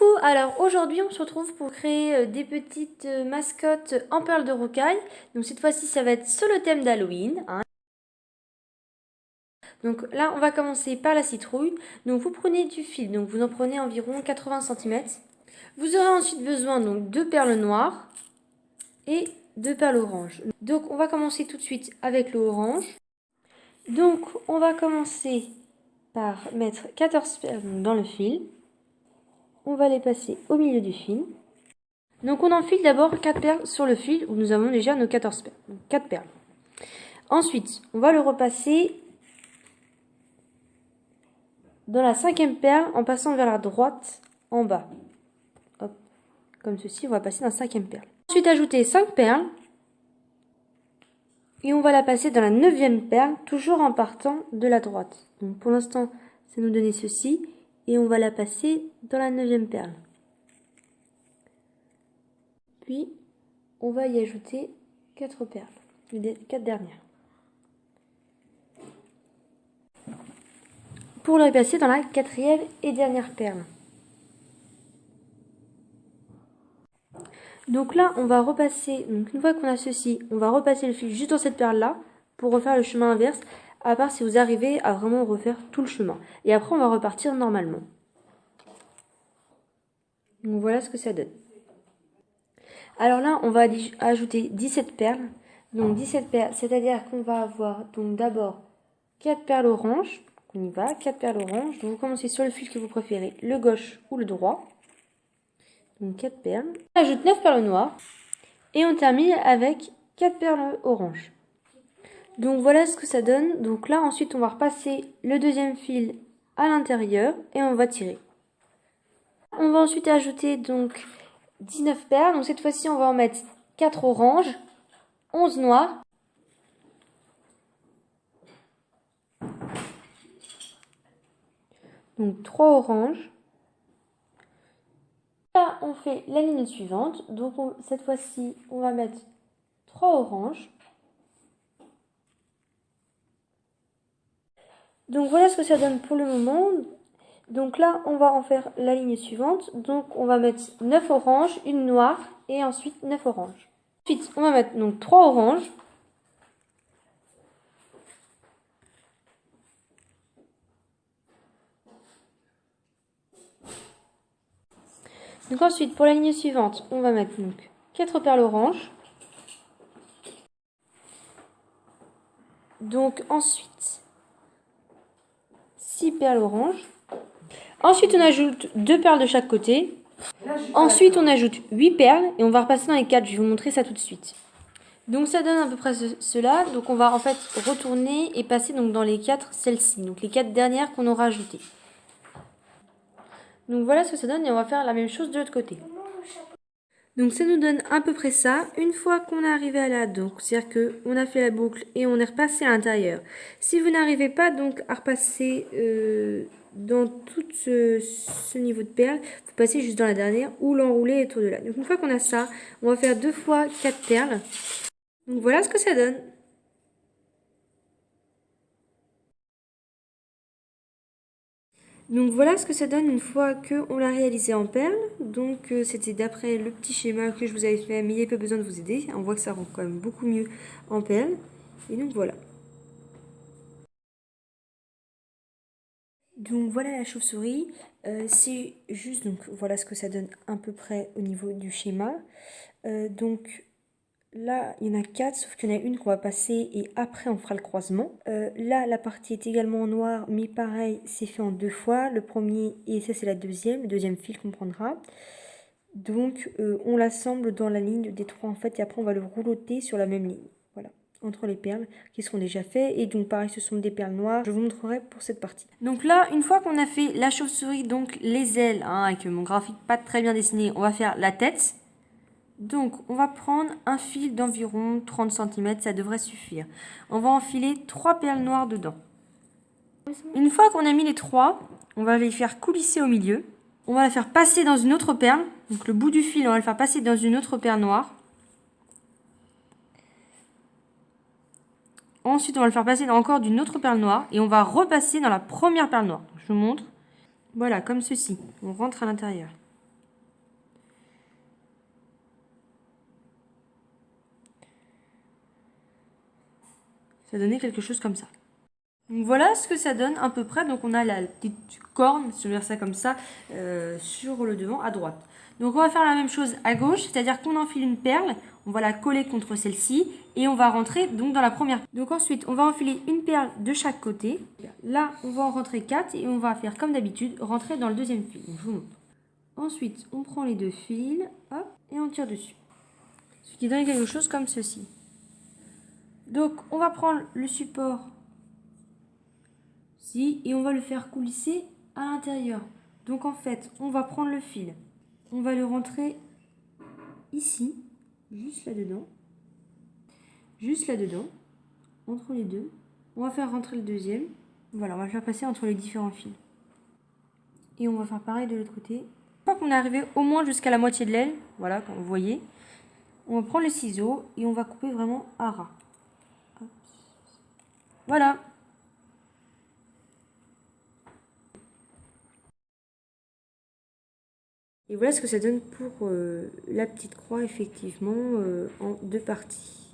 Coucou, alors aujourd'hui on se retrouve pour créer des petites mascottes en perles de rocaille. Donc cette fois-ci ça va être sur le thème d'Halloween, hein. Donc là on va commencer par la citrouille. Donc vous prenez du fil, donc vous en prenez environ 80 cm. Vous aurez ensuite besoin donc de perles noires et de perles oranges. Donc on va commencer tout de suite avec le orange. Donc on va commencer par mettre 14 perles dans le fil. On va les passer au milieu du fil. Donc on enfile d'abord 4 perles sur le fil où nous avons déjà nos 14 perles. Donc 4 perles. Ensuite, on va le repasser dans la 5e perle en passant vers la droite en bas. Hop, comme ceci, on va passer dans la 5e perle. Ensuite, ajouter 5 perles et on va la passer dans la 9e perle, toujours en partant de la droite. Donc pour l'instant, ça nous donnait ceci et on va la passer dans la 9e perle. Puis, on va y ajouter 4 perles, les 4 dernières. Pour le repasser dans la 4e et dernière perle. Donc là, on va repasser, donc une fois qu'on a ceci, on va repasser le fil juste dans cette perle-là pour refaire le chemin inverse, à part si vous arrivez à vraiment refaire tout le chemin. Et après, on va repartir normalement. Donc voilà ce que ça donne. Alors là, on va ajouter 17 perles. Donc 17 perles, c'est-à-dire qu'on va avoir donc d'abord 4 perles oranges. On y va, 4 perles oranges. Donc vous commencez sur le fil que vous préférez, le gauche ou le droit. Donc 4 perles. On ajoute 9 perles noires. Et on termine avec 4 perles oranges. Donc voilà ce que ça donne. Donc là, ensuite, on va repasser le deuxième fil à l'intérieur et on va tirer. On va ensuite ajouter donc 19 perles. Donc cette fois-ci, on va en mettre 4 oranges, 11 noires. Donc 3 oranges. Là, on fait la ligne suivante. Donc cette fois-ci, on va mettre 3 oranges. Donc voilà ce que ça donne pour le moment. Donc là, on va en faire la ligne suivante. Donc on va mettre 9 oranges, une noire et ensuite 9 oranges. Ensuite, on va mettre donc 3 oranges. Donc ensuite, pour la ligne suivante, on va mettre donc 4 perles oranges. Donc ensuite, 6 perles oranges. Ensuite, on ajoute 2 perles de chaque côté. Ensuite, on ajoute 8 perles et on va repasser dans les 4. Je vais vous montrer ça tout de suite. Donc ça donne à peu près cela. Donc on va en fait retourner et passer donc dans les 4 celles-ci. Donc les 4 dernières qu'on aura ajoutées. Donc voilà ce que ça donne et on va faire la même chose de l'autre côté. Donc ça nous donne à peu près ça. Une fois qu'on est arrivé à là, donc c'est-à-dire qu'on a fait la boucle et on est repassé à l'intérieur. Si vous n'arrivez pas donc à repasser dans tout ce niveau de perles, vous passez juste dans la dernière ou l'enrouler autour de là. Donc une fois qu'on a ça, on va faire 2 fois 4 perles. Donc voilà ce que ça donne. Donc voilà ce que ça donne une fois qu'on l'a réalisé en perles. Donc c'était d'après le petit schéma que je vous avais fait, mais il n'y a pas besoin de vous aider. On voit que ça rend quand même beaucoup mieux en perles. Et donc voilà. Donc voilà la chauve-souris. C'est juste, donc voilà ce que ça donne à peu près au niveau du schéma. Donc là, il y en a 4, sauf qu'il y en a une qu'on va passer et après on fera le croisement. Là, la partie est également en noir, mais pareil, c'est fait en 2 fois. Le premier, et ça c'est le deuxième fil qu'on prendra. Donc on l'assemble dans la ligne des 3 en fait, et après on va le rouloter sur la même ligne. Voilà, entre les perles qui seront déjà faites. Et donc pareil, ce sont des perles noires. Je vous montrerai pour cette partie. Donc là, une fois qu'on a fait la chauve-souris, donc les ailes, hein, avec mon graphique pas très bien dessiné, on va faire la tête. Donc, on va prendre un fil d'environ 30 cm, ça devrait suffire. On va enfiler 3 perles noires dedans. Une fois qu'on a mis les 3, on va les faire coulisser au milieu. On va la faire passer dans une autre perle. Donc, le bout du fil, on va le faire passer dans une autre perle noire. Ensuite, on va le faire passer dans encore d'une autre perle noire. Et on va repasser dans la première perle noire. Je vous montre. Voilà, comme ceci. On rentre à l'intérieur. ça donnait quelque chose comme ça. Donc voilà ce que ça donne à peu près. Donc on a la petite corne, si je veux dire ça comme ça, sur le devant à droite. Donc on va faire la même chose à gauche, c'est-à-dire qu'on enfile une perle, on va la coller contre celle-ci et on va rentrer donc dans la première. Donc ensuite on va enfiler une perle de chaque côté. Là on va en rentrer 4 et on va faire comme d'habitude, rentrer dans le deuxième fil. Donc je vous montre. Ensuite on prend les 2 fils, hop, et on tire dessus. Ce qui donne quelque chose comme ceci. Donc on va prendre le support et on va le faire coulisser à l'intérieur. Donc en fait, on va prendre le fil, on va le rentrer ici, juste là-dedans, entre les deux. On va faire rentrer le deuxième. Voilà, on va le faire passer entre les différents fils. Et on va faire pareil de l'autre côté. Une fois qu'on est arrivé au moins jusqu'à la moitié de l'aile, voilà, comme vous voyez, on va prendre le ciseau et on va couper vraiment à ras. Voilà. Et voilà ce que ça donne pour la petite croix, effectivement, en 2 parties.